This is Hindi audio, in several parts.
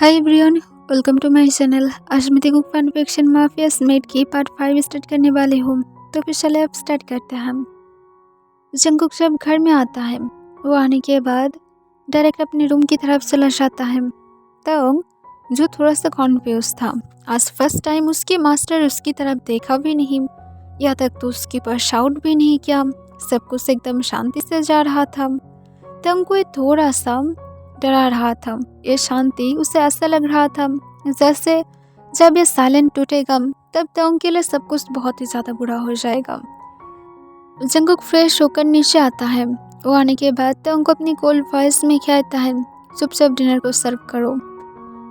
Hi everyone, welcome to my channel. आज मैं देखो फन फिक्शन माफिया मेट की पार्ट 5 स्टार्ट करने वाली हूँ। तो फिर चले अब स्टार्ट करते हैं हम। जंगकुक जब घर में आता है, वो आने के बाद डायरेक्ट अपने रूम की तरफ चला जाता है। तो जो थोड़ा सा कॉन्फ्यूज था, आज फर्स्ट टाइम उसके मास्टर उसकी तरफ देखा भी नहीं, या तक तो उसके पास शाउट भी नहीं किया। सब कुछ एकदम शांति से जा रहा था। तंग को थोड़ा सा डरा रहा था। ये शांति उसे ऐसा लग रहा था जैसे जब ये साइलेंट टूटेगा तब तंग के लिए सब कुछ बहुत ही ज़्यादा बुरा हो जाएगा। जंगकुक फ्रेश होकर नीचे आता है। वो आने के बाद तंग को अपनी कोल्ड वॉइस में कहता है, चुपचाप डिनर को सर्व करो।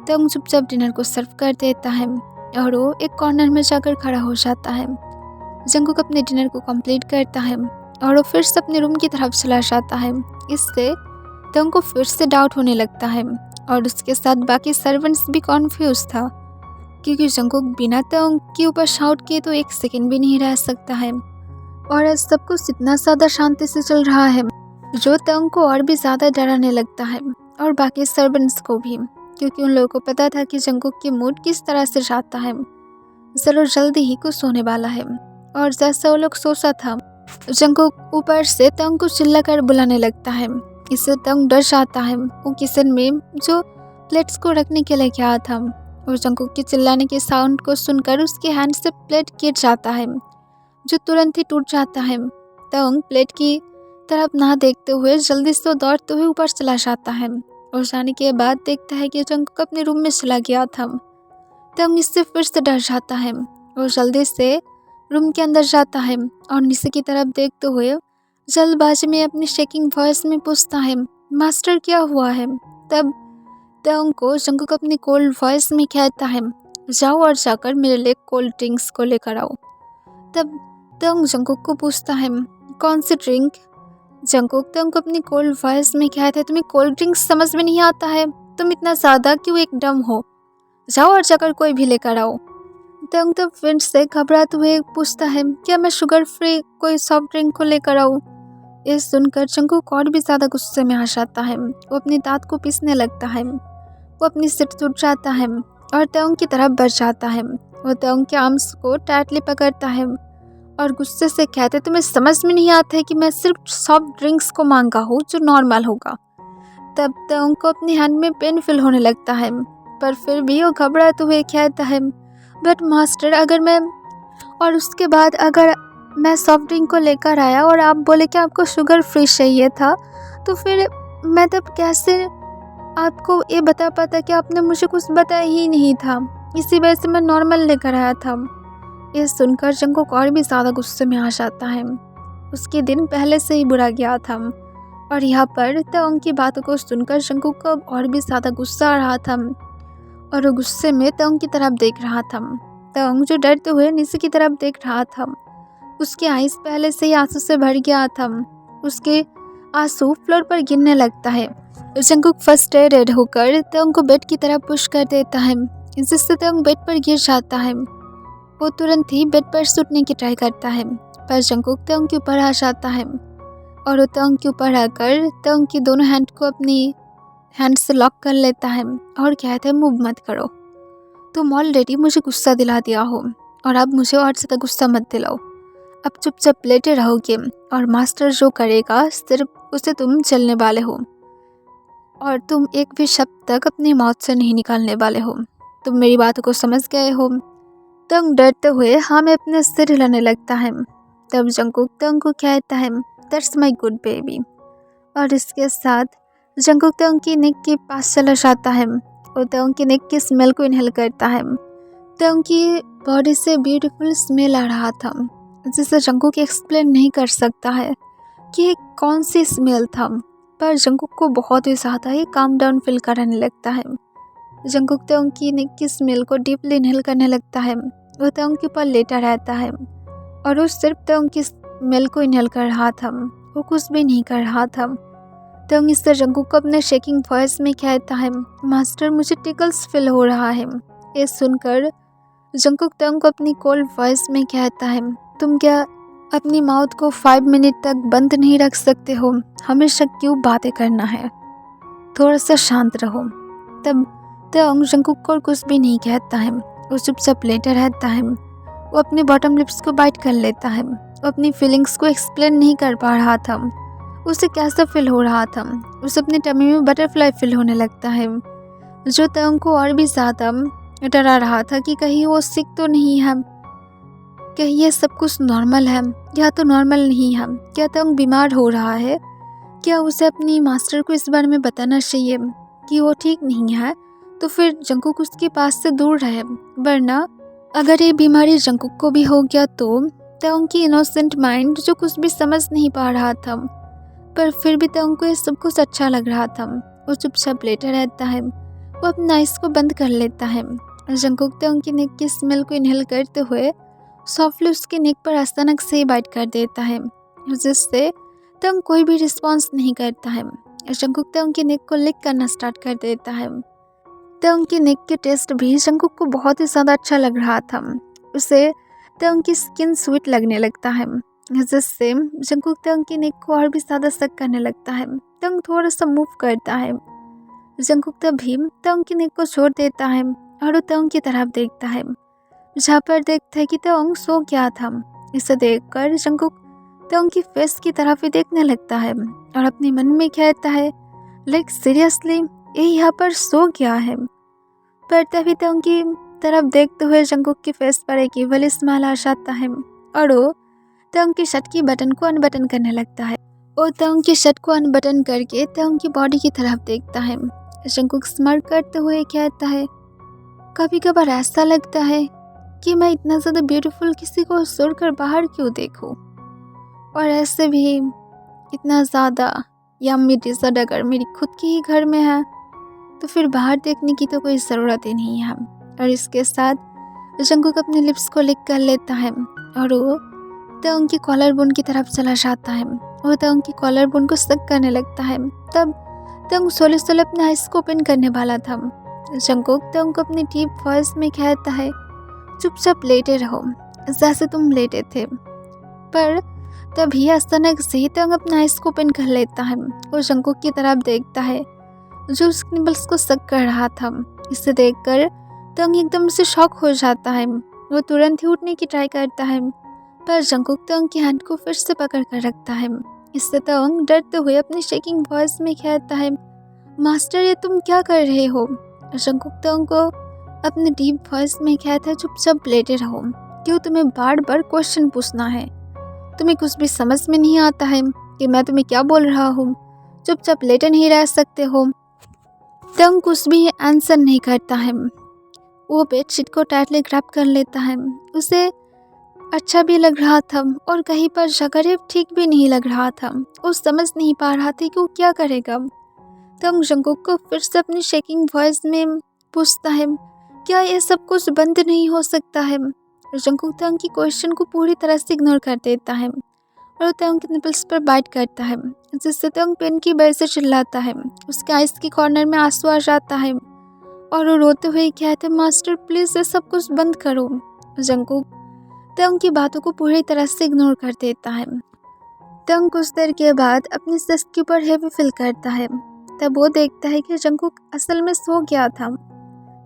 तंग चुपचाप डिनर को सर्व कर देता है और वो एक कॉर्नर में जाकर खड़ा हो जाता है। जंगकुक अपने डिनर को कंप्लीट करता है और वो फिर से अपने रूम की तरफ चला जाता है। इससे तंग को फिर से डाउट होने लगता है और उसके साथ बाकी सर्वेंट्स भी कॉन्फ्यूज था, क्योंकि जंगकुक बिना तंग के ऊपर शाउट किए तो एक सेकंड भी नहीं रह सकता है। और आज सब कुछ इतना ज़्यादा शांति से चल रहा है जो तंग को और भी ज़्यादा डराने लगता है, और बाकी सर्वेंट्स को भी, क्योंकि उन लोगों को पता था कि जंगकुक की मूड किस तरह से जाता है। चलो जल्दी ही कुछ होने वाला है। और जैसा वो लोग सोचा था, जंगकुक ऊपर से तंग को चिल्लाकर बुलाने लगता है। इससे तंग डर जाता है। वो किचन में जो प्लेट्स को रखने के लिए गया था, और जंगकुक के चिल्लाने के साउंड को सुनकर उसके हैंड से प्लेट गिर जाता है, जो तुरंत ही टूट जाता है। तंग प्लेट की तरफ ना देखते हुए जल्दी से दौड़ते हुए ऊपर चला जाता है, और जाने के बाद देखता है कि जंगकुक अपने रूम में चला गया था। तंग इससे फिर से डर जाता है और जल्दी से रूम के अंदर जाता है और नीचे की तरफ देखते हुए जल्दबाजी में अपनी शेकिंग वॉइस में पूछता है, मास्टर क्या हुआ है। तब तंग को जंगकुक अपनी कोल्ड वॉइस में कहता है, जाओ और जाकर मेरे लिए कोल्ड ड्रिंक्स को लेकर आओ। तब तंग जंगकुक को पूछता है, कौन सी ड्रिंक। जंगकुक तंग को अपनी कोल्ड वॉइस में कहता है, तुम्हें कोल्ड ड्रिंक्स समझ में नहीं आता है, तुम इतना ज़्यादा क्यों एकदम हो, जाओ और जाकर कोई भी लेकर आओ। तंग तब फिर से घबराते हुए पूछता है, क्या मैं शुगर फ्री कोई सॉफ्ट ड्रिंक को लेकर आऊँ। ये सुनकर जंगकुक और भी ज़्यादा गुस्से में आ जाता है। वो अपनी दांत को पीसने लगता है। वो अपनी सिर टूट जाता है और तंग की तरफ बढ़ जाता है। वो तंग के आर्म्स को टाइटली पकड़ता है और गुस्से से कहते, तुम्हें समझ में नहीं आता है कि मैं सिर्फ सॉफ्ट ड्रिंक्स को मांगा हूँ जो नॉर्मल होगा। तब तंग को अपनी हैंड में पेन फील होने लगता है, पर फिर भी वो घबराते हुए कहता है, बट मास्टर अगर मैं, और उसके बाद अगर मैं सॉफ्ट ड्रिंक को लेकर आया और आप बोले कि आपको शुगर फ्री चाहिए था, तो फिर मैं तब कैसे आपको ये बता पाता कि आपने मुझे कुछ बताया ही नहीं था, इसी वजह से मैं नॉर्मल लेकर आया था। ये सुनकर जंगकुक और भी ज़्यादा गुस्से में आ जाता है। उसके दिन पहले से ही बुरा गया था, और यहाँ पर तंग की बातों को सुनकर जंगकुक को और भी ज़्यादा गुस्सा आ रहा था, और वो गुस्से में तंग की तरफ देख रहा था। तंग जो डरते हुए नीचे की तरफ देख रहा था, उसके आईज पहले से ही आंसू से भर गया था। उसके आंसू फ्लोर पर गिरने लगता है। जंगकुक फ्रस्ट्रेटेड होकर तंग को बेड की तरफ पुश कर देता है, जिससे तंग बेड पर गिर जाता है। वो तुरंत ही बेड पर सुटने की ट्राई करता है, पर जंगकुक तंग के ऊपर आ जाता है, और वो तंग के ऊपर आकर तंग की दोनों हैंड को अपनी हैंड से लॉक कर लेता है और कहता है, मूव मत करो, तुम ऑलरेडी मुझे गुस्सा दिला दिया हो, और अब मुझे और ज़्यादा गुस्सा मत दिलाओ। अब चुपचाप लेटे रहोगे, और मास्टर जो करेगा सिर्फ उसे तुम चलने वाले हो, और तुम एक भी शब्द तक अपनी मौत से नहीं निकालने वाले हो। तुम मेरी बातों को समझ गए हो। तंग डरते हुए हाँ में अपने सिर हिलाने लगता है। तब जंगकुक तंग को कहता है, दैट्स माई गुड बेबी, और इसके साथ जंगकुक तंग की नेक के पास चला जाता है और तंग की नेक की स्मेल को इनहेल करता है। तंग की बॉडी से ब्यूटीफुल स्मेल आ रहा था, जिसे जंगकुक एक्सप्लेन नहीं कर सकता है कि कौन सी स्मेल था, पर जंगकुक को बहुत ही ज़्यादा ही काम डाउन फील कराने लगता है। जंगकुक तंग की नेक की स्मेल को डीपली इनहेल करने लगता है। वो तंग के ऊपर लेटा रहता है, और वो सिर्फ तंग की स्मेल को इनहेल कर रहा था, वो कुछ भी नहीं कर रहा था। तंग इससे जंगकुक को अपने शेकिंग वॉइस में कहता है, मास्टर मुझे टिकल्स फील हो रहा है। ये सुनकर जंगकुक तंग को अपनी कोल्ड वॉइस में कहता है, तुम क्या अपनी माउथ को 5 मिनट तक बंद नहीं रख सकते हो, हमेशा क्यों बातें करना है, थोड़ा सा शांत रहो। तब तेओंग जंगकुक को कुछ भी नहीं कहता है। वो चुपचाप लेटा रहता है। वो अपने बॉटम लिप्स को बाइट कर लेता है। वो अपनी फीलिंग्स को एक्सप्लेन नहीं कर पा रहा था। उसे कैसा फील हो रहा था। उसे अपनी टमी में बटरफ्लाई फील होने लगता है, जो तेओंग को और भी ज़्यादा डरा रहा था कि कहीं वो सिक तो नहीं है, कहीं ये सब कुछ नॉर्मल है या तो नॉर्मल नहीं है। क्या तेओंग बीमार हो रहा है? क्या उसे अपनी मास्टर को इस बारे में बताना चाहिए कि वो ठीक नहीं है, तो फिर जंगकुक उसके पास से दूर रहे, वरना अगर ये बीमारी जंगकुक को भी हो गया तो तेओंग की इनोसेंट माइंड जो कुछ भी समझ नहीं पा रहा था, पर फिर भी तेओंग को ये सब कुछ अच्छा लग रहा था। वो चुपचाप लेटा रहता है। वो अपने आइस को बंद कर लेता है। जंगकुक तेओंग की नेक की स्मेल को इनहेल करते हुए सॉफ्टली उसके नेक पर अचानक से बाइट कर देता है, जिससे तेओंग कोई भी रिस्पॉन्स नहीं करता है। जंगकुक तेओंग की नेक को लिक करना स्टार्ट कर देता है। तेओंग की नेक के टेस्ट भी जंगकुक को बहुत ही ज़्यादा अच्छा लग रहा था। उसे तेओंग की स्किन स्वीट लगने लगता है, जिससे जंगकुक तेओंग की नेक को और भी ज़्यादा सक करने लगता है। तेओंग थोड़ा सा मूव करता है। जंगकुक तभी तेओंग की नेक को छोड़ देता है और वो तेओंग की तरफ देखता है, जहाँ पर देखता है कि तेओंग सो गया था। इसे देखकर जंगकुक तेओंग की फेस की तरफ ही देखने लगता है और अपने मन में कहता है, लाइक सीरियसली ये यहाँ पर सो गया है। पर तभी तेओंग की तरफ देखते हुए जंगकुक की फेस पर एक इवल स्माइल आ जाता है और वो तेओंग की शर्ट की बटन को अनबटन करने लगता है। वो तेओंग की शर्ट को अनबटन करके तेओंग की बॉडी की तरफ देखता है। जंगकुक स्माइल करते हुए कहता है, कभी कभार ऐसा लगता है कि मैं इतना ज़्यादा ब्यूटीफुल किसी को छोड़कर बाहर क्यों देखूं, और ऐसे भी इतना ज़्यादा यम्मी डिज़र्ट अगर मेरी खुद के ही घर में है तो फिर बाहर देखने की तो कोई ज़रूरत ही नहीं है। और इसके साथ जंगकुक अपने लिप्स को लिक कर लेता है और वो तेओंग की कॉलर बोन की तरफ चला जाता है। वो तेओंग की कॉलर बोन को सक करने लगता है। तब तेओंग सोले सोले अपने आइस को ओपन करने वाला था। जंगकुक तेओंग को अपनी डीप वॉइस में कहता है, चुपचाप लेटे रहो जैसे तुम लेटे थे। पर तभी अचानक से ही तेओंग अपना आइस को ओपन कर लेता है। वो जंगकुक की तरफ देखता है, जो उस निबल्स को सक कर रहा था। इसे देखकर तेओंग एकदम से शॉक हो जाता है। वो तुरंत ही उठने की ट्राई करता है, पर जंगकुक तेओंग की हैंड को फिर से पकड़ कर रखता है। इससे तेओंग डरते हुए अपनी शेकिंग वॉइस में कहता है, मास्टर ये तुम क्या कर रहे हो? जंगकुक तेओंग को अपने डीप वॉइस में कहता है, चुपचाप लेटे रहो। क्यों तुम्हें बार बार क्वेश्चन पूछना है? तुम्हें कुछ भी समझ में नहीं आता है कि मैं तुम्हें क्या बोल रहा हूँ? चुपचाप लेटे नहीं रह सकते हो? तेओंग कुछ भी आंसर नहीं करता है। वो बेडशीट को टाइटली ग्रैब कर लेता है। उसे अच्छा भी लग रहा था और कहीं पर जगह ठीक भी नहीं लग रहा था। वो समझ नहीं पा रहा था कि वो क्या करेगा। तेओंग जंगकुक को फिर से अपनी शेकिंग वॉइस में पूछता है, क्या ये सब कुछ बंद नहीं हो सकता है? जंगकुक तेओंग की क्वेश्चन को पूरी तरह से इग्नोर कर देता है और तेओंग के निपल्स पर बाइट करता है, जिससे तेओंग पेन की वजह से चिल्लाता है। उसके आइस के कॉर्नर में आंसू आ जाता है और वो रोते हुए कहते हैं, मास्टर प्लीज़ ये सब कुछ बंद करो। जंगकुक तेओंग की बातों को पूरी तरह से इग्नोर कर देता है। तेओंग कुछ देर के बाद अपनी चेस्ट के ऊपर हेवी फील करता है। तब वो देखता है कि जंगकुक असल में सो गया था।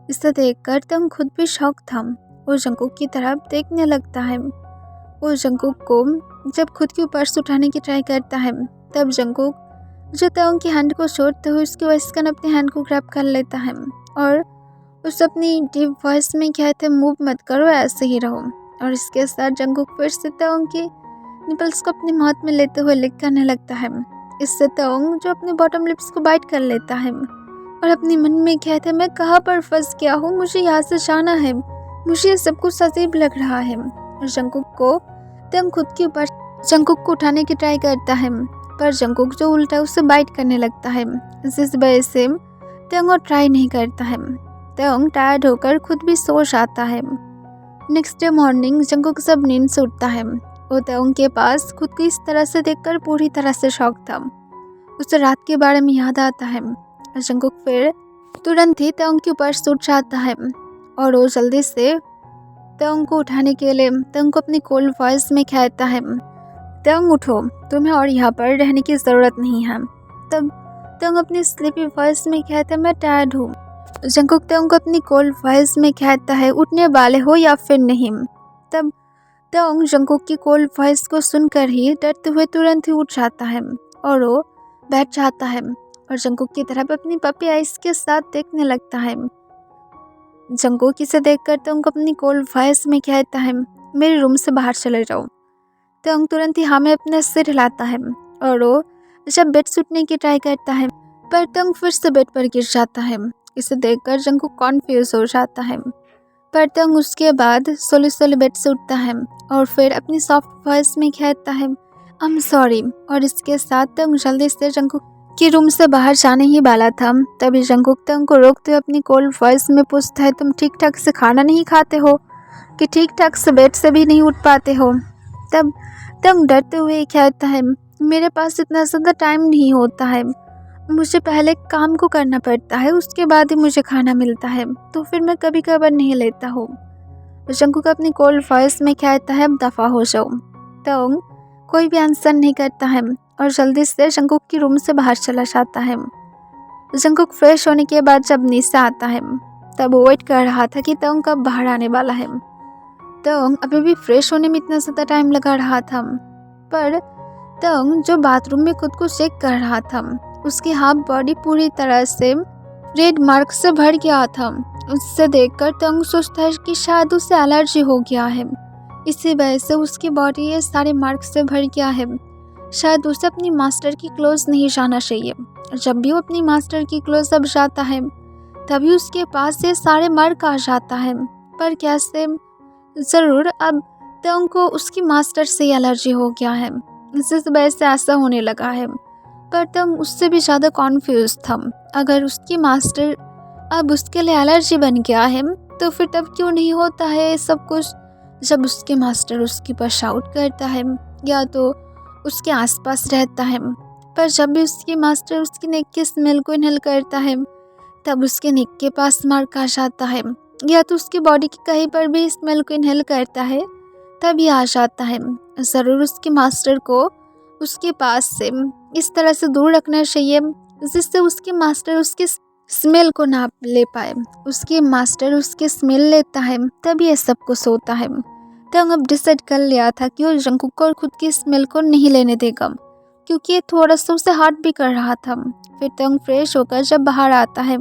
इसे देखकर तेओंग खुद भी शॉक था। वो जंगकुक की तरफ देखने लगता है। वो जंगकुक को जब खुद के ऊपर से उठाने की ट्राई करता है, तब जंगकुक जो तेओंग की हैंड को छोड़ते हुए उसकी वेस्टकन अपनी हैंड को ग्रैब कर लेता है और उस अपनी डीप वॉइस में कहते हैं, मूव मत करो, ऐसे ही रहो। और इसके साथ जंगकुक फिर से तेओंग की निपल्स को अपने माउथ में लेते हुए लिक करने लगता है। इससे तेओंग जो अपने बॉटम लिप्स को बाइट कर लेता है और अपने मन में कहता है, मैं कहाँ पर फंस गया हूँ, मुझे यहाँ से जाना है, मुझे ये सब कुछ अजीब लग रहा है। और जंगकुक को तेओंग खुद के ऊपर जंगकुक को उठाने की ट्राई करता है, पर जंगकुक जो उल्टा उससे बाइट करने लगता है, जिस वजह से तेओंग और ट्राई नहीं करता है। तेओंग टायर्ड होकर खुद भी सो जाता है। नेक्स्ट डे मॉर्निंग जंगकुक सब नींद से उठता है। वो तेओंग के पास खुद को इस तरह से देखकर पूरी तरह से शॉक था। उसे रात के बारे में याद आता है। जंगकुक फिर तुरंत ही तेओंग के ऊपर से उठ जाता है और वो जल्दी से तेओंग को उठाने के लिए तेओंग को अपनी कोल्ड वॉइस में कहता है, तेओंग उठो, तुम्हें और यहाँ पर रहने की ज़रूरत नहीं है। तब तेओंग अपनी स्लीपी वॉइस में कहता है, मैं टायर्ड हूँ, जंकुक तंग को अपनी कोल्ड वॉइस में कहता है, उठने वाले हो या फिर नहीं। तब तंग जंकुक की कोल्ड वॉइस को सुनकर ही डरते हुए तुरंत ही उठ जाता है और वो बैठ जाता है और जंकुक की तरफ अपनी पपी आइस के साथ देखने लगता है। जंकुक इसे देखकर तंग अपनी कोल्ड वॉइस में कहता है, मेरे रूम से बाहर चले जाओ। तंग तुरंत ही हाँ में अपना सिर हिलाता है और वो जब बेड सुटने की ट्राई करता है पर तंग फिर से बेड पर गिर जाता है। इसे देखकर जंकुक कॉन्फ्यूज हो जाता है पर तंग उसके बाद सोली सोली बेड से उठता है और फिर अपनी सॉफ्ट वॉइस में कहता है, आई एम सॉरी। और इसके साथ तंग जल्दी से जंकुक के रूम से बाहर जाने ही वाला था। तभी जंकुक तंग को रोकते हुए अपनी कोल्ड वॉइस में पूछता है, तुम ठीक ठाक से खाना नहीं खाते हो कि ठीक ठाक से बेड से भी नहीं उठ पाते हो। तब तंग डरते हुए कहता है, मेरे पास इतना ज़्यादा टाइम नहीं होता है, मुझे पहले काम को करना पड़ता है, उसके बाद ही मुझे खाना मिलता है, तो फिर मैं कभी कभार नहीं लेता हूँ। जंकुक अपनी कोल्ड वॉइस में कहता है, अब दफ़ा हो जाओ। तंग कोई भी आंसर नहीं करता है और जल्दी से जंकुक की रूम से बाहर चला जाता है। जंकुक फ्रेश होने के बाद जब नीचे आता है तब वो वेट कर रहा था कि तंग कब बाहर आने वाला है। तंग अभी भी फ्रेश होने में इतना ज़्यादा टाइम लगा रहा था पर तंग जो बाथरूम में खुद को चेक कर रहा था उसकी हाफ बॉडी पूरी तरह से रेड मार्क से भर गया था। उससे देखकर तंग सोचता है कि शायद उसे एलर्जी हो गया है, इसी वजह से उसकी बॉडी ये सारे मार्क से भर गया है। शायद उसे अपनी मास्टर की क्लोज नहीं जाना चाहिए। जब भी वो अपनी मास्टर की क्लोज अब जाता है तभी उसके पास ये सारे मार्क आ जाता है। पर कैसे? ज़रूर अब तंग को उसकी मास्टर से एलर्जी हो गया है, इस वजह से ऐसा होने लगा है। पर तंग उससे भी ज़्यादा कॉन्फ्यूज था। अगर उसकी मास्टर अब उसके लिए एलर्जी बन गया है तो फिर तब क्यों नहीं होता है ये सब कुछ जब उसके मास्टर उसके पर शाउट करता है या तो उसके आसपास रहता है। पर जब भी उसकी मास्टर उसकी नेक की स्मेल को इनहेल करता है तब उसके नेक के पास मार्क आ जाता है, या तो उसकी बॉडी की कहीं पर भी स्मेल को इनहेल करता है तभी आ जाता है। ज़रूर उसके मास्टर को उसके पास से इस तरह से दूर रखना चाहिए जिससे उसके मास्टर उसके स्मेल को ना ले पाए। उसके मास्टर उसके स्मेल लेता है तभी ये सब कुछ होता है। तंग अब डिसाइड कर लिया था कि वो जंकुक को खुद की स्मेल को नहीं लेने देगा क्योंकि ये थोड़ा सा उसे हार्ट भी कर रहा था। फिर तंग फ्रेश होकर जब बाहर आता है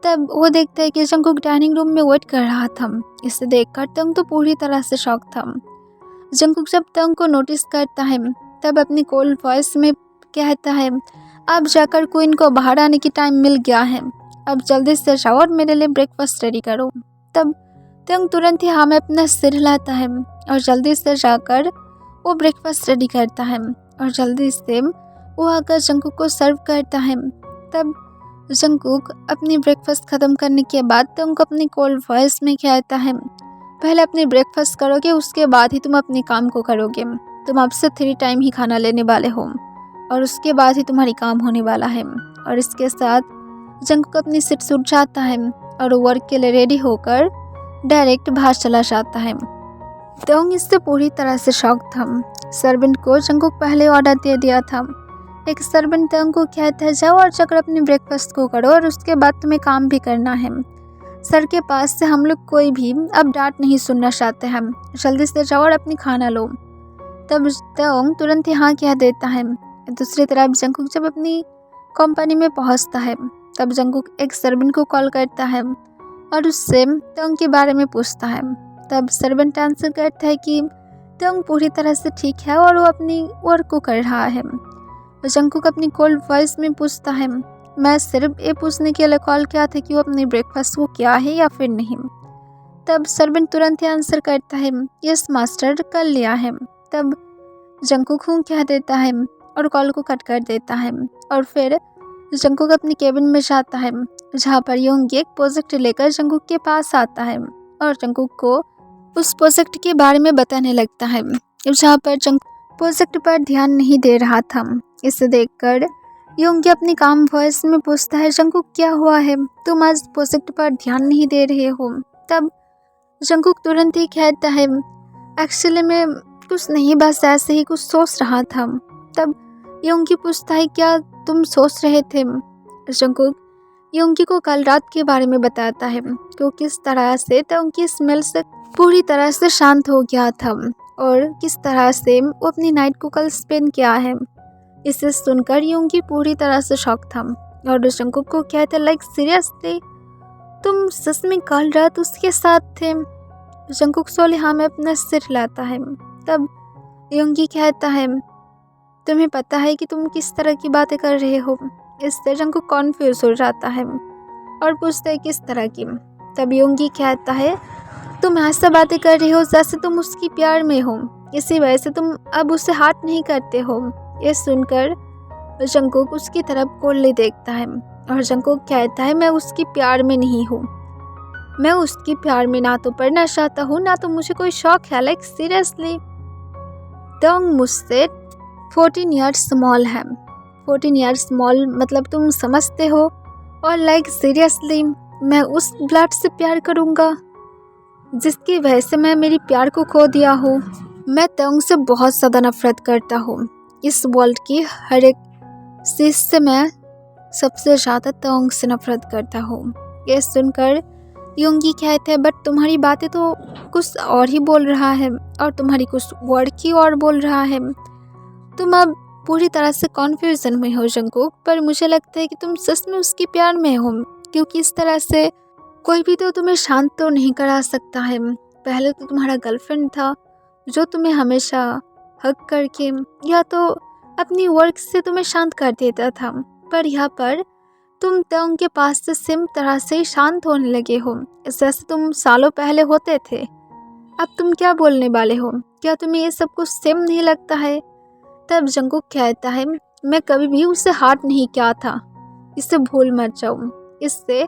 तब वो देखता है कि जंकुक डाइनिंग रूम में वेट कर रहा था। इसे देखकर तंग तो पूरी तरह से शॉक था। जंकुक जब तंग को नोटिस करता है तब अपनी कोल्ड वॉइस में कहता है, अब जाकर क्वीन को बाहर आने की टाइम मिल गया है, अब जल्दी से जाओ और मेरे लिए ब्रेकफास्ट रेडी करो। तब तंग तुरंत ही हाँ में अपना सिर हिलाता है और जल्दी से जाकर वो ब्रेकफास्ट रेडी करता है और जल्दी से वो आकर जंकुक को सर्व करता है। तब जंकुक अपनी ब्रेकफास्ट ख़त्म करने के बाद तंग को अपनी कोल्ड वॉइस में कहता है, पहले अपनी ब्रेकफास्ट करोगे उसके बाद ही तुम अपने काम को करोगे। तुम अब से 3 टाइम ही खाना लेने वाले हो और उसके बाद ही तुम्हारी काम होने वाला है। और इसके साथ जंकुक अपनी सीट से उठ जाता है और वर्क के लिए रेडी होकर डायरेक्ट बाहर चला जाता है। तंग इससे पूरी तरह से शॉक था। सर्वेंट को जंकुक पहले ऑर्डर दे दिया था। एक सर्वेंट तंग को कहता है, जाओ और जाकर अपने ब्रेकफास्ट को करो और उसके बाद तुम्हें काम भी करना है। सर के पास से हम लोग कोई भी अब डांट नहीं सुनना चाहते हैं, जल्दी से जाओ और अपनी खाना लो। तब तंग तुरंत ही हाँ कह देता है। दूसरी तरफ जंकुक जब अपनी कंपनी में पहुंचता है तब जंकुक एक सर्वेंट को कॉल करता है और उससे तंग के बारे में पूछता है। तब सर्वेंट आंसर करता है कि तंग पूरी तरह से ठीक है और वो अपनी वर्क को कर रहा है। जंकुक अपनी कोल्ड वॉइस में पूछता है, मैं सिर्फ ये पूछने के लिए कॉल किया था कि वो अपनी ब्रेकफास्ट को किया है या फिर नहीं। तब सर्वेंट तुरंत ही आंसर करता है, यस मास्टर कर लिया है। तब जंकुक हूँ कह देता है और कॉल को कट कर देता है और फिर जंकुक अपनी केबिन में जाता है जहाँ पर योंग एक प्रोजेक्ट लेकर जंकुक के पास आता है और जंकुक को उस प्रोजेक्ट के बारे में बताने लगता है जहाँ पर जंकुक प्रोजेक्ट पर ध्यान नहीं दे रहा था। इसे देखकर योंग अपनी काम वॉइस में पूछता है, जंकुक क्या हुआ है, तुम आज प्रोजेक्ट पर ध्यान नहीं दे रहे हो। तब जंकुक तुरंत ही कहता है, एक्चुअली मैं कुछ नहीं बस ऐसे ही कुछ सोच रहा था। तब योंग पूछता है, क्या तुम सोच रहे थे। जंकुक योंगी को कल रात के बारे में बताता है कि वो किस तरह से तंग की स्मेल से पूरी तरह से शांत हो गया था और किस तरह से वो अपनी नाइट को कल स्पेंड किया है। इसे सुनकर योंगी पूरी तरह से शॉक था और जंगकुक को कहता, लाइक सीरियसली तुम सच में कल रात उसके साथ थे? जंगकुक सोले हाँ में अपना सिर हिलाता है। तब योंगी कहता है, तुम्हें पता है कि तुम किस तरह की बातें कर रहे हो? इससे जंगकुक कॉन्फ्यूज हो जाता है और पूछता है किस तरह की। तब योंगी कहता है, तुम ऐसा बातें कर रहे हो जैसे तुम उसकी प्यार में हो, इसी वजह से तुम अब उसे हार्ट नहीं करते हो। ये सुनकर जंगकुक उसकी तरफ कोल्ले देखता है और जंगकुक कहता है, मैं उसकी प्यार में नहीं हूँ। मैं उसकी प्यार में ना तो पढ़ना चाहता हूँ ना तो मुझे कोई शौक है। लाइक सीरियसली तंग मुझसे 14 ईयर्स स्मॉल है। 14 ईयर्स स्मॉल मतलब तुम समझते हो? और लाइक सीरियसली मैं उस ब्लड से प्यार करूँगा जिसकी वजह से मैं मेरी प्यार को खो दिया हूँ। मैं तंग से बहुत ज़्यादा नफरत करता हूँ। इस वर्ल्ड की हर एक चीज़ से मैं सबसे ज़्यादा तंग से नफरत करता हूँ। ये सुनकर योंगी कहते हैं, बट तुम्हारी बातें तो कुछ और ही बोल रहा है और तुम्हारी कुछ वर्ड की और बोल रहा है। तुम अब पूरी तरह से कॉन्फ्यूजन में हो जंगकुक, पर मुझे लगता है कि तुम सच में उसकी प्यार में हो, क्योंकि इस तरह से कोई भी तो तुम्हें शांत तो नहीं करा सकता है। पहले तो तुम्हारा गर्लफ्रेंड था जो तुम्हें हमेशा हक करके या तो अपनी वर्क से तुम्हें शांत कर देता था, पर यहाँ पर तुम तंग के पास से सेम तरह से शांत होने लगे हो जैसे तुम सालों पहले होते थे। अब तुम क्या बोलने वाले हो? क्या तुम्हें ये सब कुछ सेम नहीं लगता है? तब जंगकुक कहता है, मैं कभी भी उसे हार्ट नहीं किया था, इससे भूल मत जाओ। इससे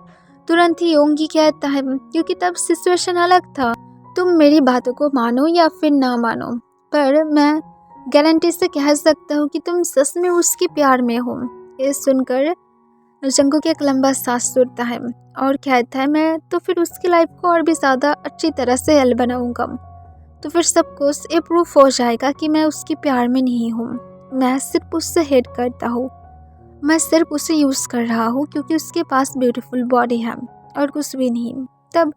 तुरंत ही योंगी कहता है, क्योंकि तब सिचुएशन अलग था। तुम मेरी बातों को मानो या फिर ना मानो, पर मैं गारंटी से कह सकता हूँ कि तुम सच में उसकी प्यार में हो। ये सुनकर जंगकुक एक लंबा सांस छोड़ता है और कहता है, मैं तो फिर उसकी लाइफ को और भी ज़्यादा अच्छी तरह से हल बनाऊंगा, तो फिर सब कुछ ये प्रूफ हो जाएगा कि मैं उसकी प्यार में नहीं हूँ। मैं सिर्फ उससे हेट करता हूँ, मैं सिर्फ उसे यूज़ कर रहा हूँ क्योंकि उसके पास ब्यूटीफुल बॉडी है और कुछ भी नहीं। तब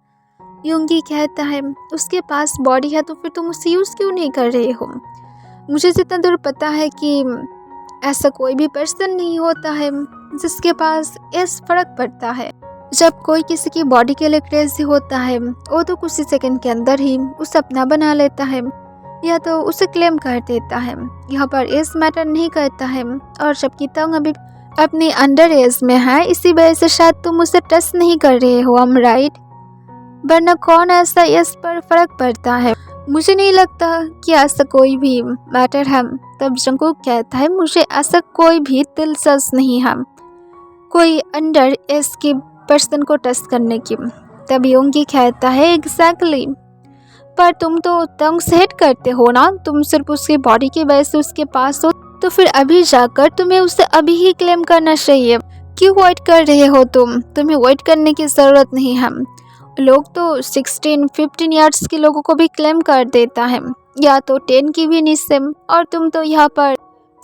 योंगी कहता है, उसके पास बॉडी है तो फिर तुम उसे यूज़ क्यों नहीं कर रहे हो? मुझे जितना दूर पता है कि ऐसा कोई भी पर्सन नहीं होता है जिसके पास इस फर्क पड़ता है। जब कोई किसी की बॉडी के लिए क्रेजी होता है वो तो कुछ ही सेकंड के अंदर ही उसे अपना बना लेता है या तो उसे क्लेम कर देता है। यहाँ पर एज मैटर नहीं करता है, और जबकि तंग अभी अपनी अंडर एज में है, इसी वजह से शायद तुम उसे टच नहीं कर रहे हो। हम राइट, वरना कौन ऐसा एज पर फर्क पड़ता है? मुझे नहीं लगता कि ऐसा कोई भी मैटर है। तब जंगकुक कहता है, मुझे ऐसा कोई भी दिलचस्प नहीं है कोई अंडर एज की पर्सन को टेस्ट करने की। तब योंगी कहता है, एग्जैक्टली, पर तुम तो तंग से हेट करते हो ना, तुम सिर्फ उसकी बॉडी की वजह से उसके पास हो, तो फिर अभी जाकर तुम्हें उसे अभी ही क्लेम करना चाहिए। क्यों वेट कर रहे हो? तुम्हें वेट करने की ज़रूरत नहीं है। लोग तो 16-15 ईयर्स के लोगों को भी क्लेम कर देता है, या तो 10 की भी नहीं, और तुम तो यहाँ पर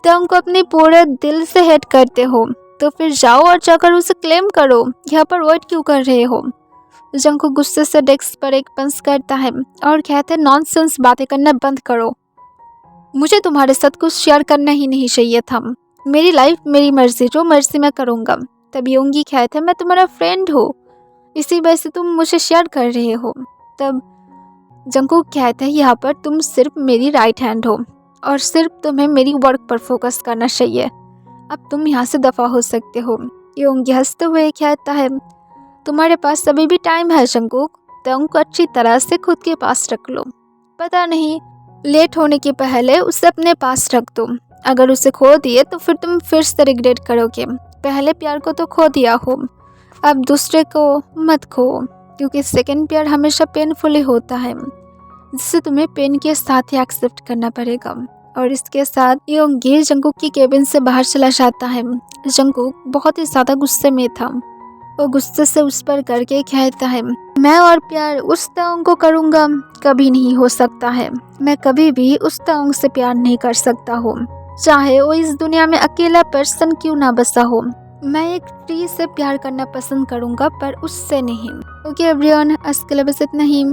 तंग को अपने पूरे दिल से हेट करते हो। तो फिर जाओ और जाकर उसे क्लेम करो, यहाँ पर वेट क्यों कर रहे हो? जंगकुक गुस्से से डेस्क पर एक पंच करता है और कहते हैं, नॉनसेंस बातें करना बंद करो। मुझे तुम्हारे साथ कुछ शेयर करना ही नहीं चाहिए था। मेरी लाइफ मेरी मर्जी, जो मर्जी मैं करूँगा। तब योंगी कहते हैं, मैं तुम्हारा फ्रेंड हूँ, इसी वजह से तुम मुझे शेयर कर रहे हो। तब जंगकुक कहते हैं, यहाँ पर तुम सिर्फ मेरी राइट हैंड हो और सिर्फ तुम्हें मेरी वर्क पर फोकस करना चाहिए। अब तुम यहाँ से दफ़ा हो सकते हो। योंगी हंसते हुए कहता है, तुम्हारे पास अभी भी टाइम है जंगकुक, तंग को अच्छी तरह से खुद के पास रख लो। पता नहीं, लेट होने के पहले उसे अपने पास रख दो। अगर उसे खो दिए तो फिर तुम फिर से रिग्रेट करोगे। पहले प्यार को तो खो दिया हो, अब दूसरे को मत खो, क्योंकि सेकंड प्यार हमेशा पेनफुल ही होता है, जिसे तुम्हें पेन के साथ ही एक्सेप्ट करना पड़ेगा। और इसके साथ योंगी जंगकुक की केबिन से बाहर चला जाता है। जंगकुक बहुत ही ज़्यादा गुस्से में था। वो गुस्से से उस पर करके कहता है, मैं और प्यार उस तंग को करूँगा, कभी नहीं हो सकता है। मैं कभी भी उस तंग से प्यार नहीं कर सकता हूँ, चाहे वो इस दुनिया में अकेला पर्सन क्यों ना बसा हो। मैं एक ट्री से प्यार करना पसंद करूँगा पर उससे नहीं। ओके एवरीवन, आज के लिए बस इतना ही।